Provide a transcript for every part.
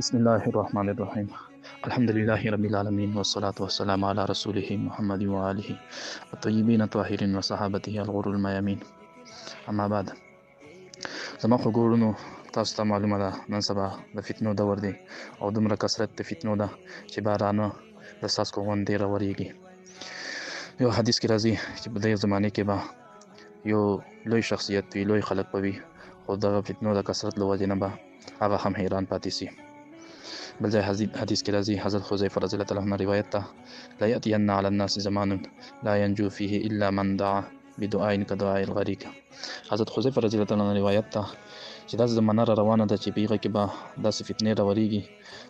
بسم الله الرحمن الرحيم. الحمد لله رب العالمين والصلاة والسلام على رسوله محمد وآله الطيبين الطاهرين وصحابته الغر الميامين. اما بعد، زما خو ګورونو تاسو ته معلومه ده نن سبا د فتنو دور دی او دومره کثرت د فتنو ده چې بارانه د څاڅکو غوندې راورېږي. یو حدیث کې راځي چې په دې زمانه کې به یو لوی شخصیت وي، لوی خلک به وي، خو دغه فتنو د کثرت له وجې نه به هغه هم حیران پاتې سي. بل ځای حدیث کې راځي، حضرت حذیفه رضی الله تعالی عنه روایت ده، لا یأتین علی الناس زمان لا ینجو فیه الا من دعا بدعاء كدعاء الغریق. حضرت حذیفه رضی الله تعالی عنه روایت ده چې داسې زمانه را روانه ده چې په هغه کې به داسې فتنې راورېږي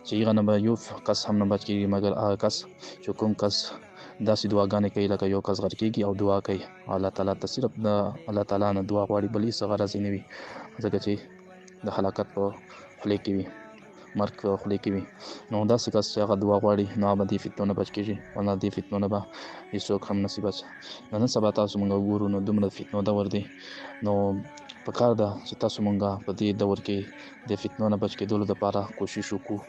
چې هغه نه به یو کس هم نه بچ کېږي، مګر هغه کس چې کوم کس داسې دعاګانې کوي لکه یو کس غر کېږي او دعا کوي، الله تعالی ته صرف د الله تعالی نه دعا غواړي، بل هېڅ غرض یې نه وي، ځکه چې د هلاکت په خولې کې وي، مرګ په خولې کې وي. نو داسې کس چې هغه دعا غواړي نو هغه به دې فتنو نه بچ کېږي، ورنه دې فتنو نه به هېڅوک هم نسي بچ. نن سبا تاسو مونږ وګورو نو دومره فتنو دور دی، نو پکار ده چې تاسو مونږه په دې دور کې د فتنو نه بچ کېدلو لپاره کوشش وکړو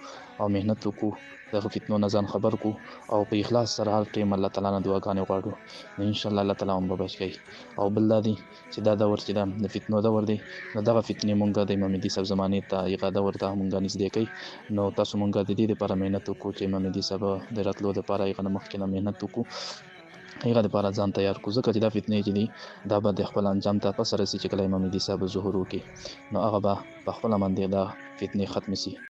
او محنت وکړو، دغه فتنو نه ځان خبر کړو او په اخلاص سره هر ټیم الله تعالی نه دعاګانې غواړو، نو انشاءالله الله تعالی هم به بچ کوي. او بل دا دی چې دا دور چې ده د فتنو دور دی، نو دغه فتنې مونږ د امام مهدي صاحب زمانې ته هغه دور ته مونږ نږدې کوي. نو تاسو مونږ د دې لپاره محنت وکړو چې امام مهدي صاحب د راتلو لپاره هغه نه مخکې نه محنت وکړو، هغه لپاره ځان تیار کړو، ځکه چې دا فتنې چې دي دا به د خپل انجام ته پس رسي چې کله امام مهدي صاحب ظهور وکړي، نو هغه به په خپله باندې دا فتنې ختمې سي.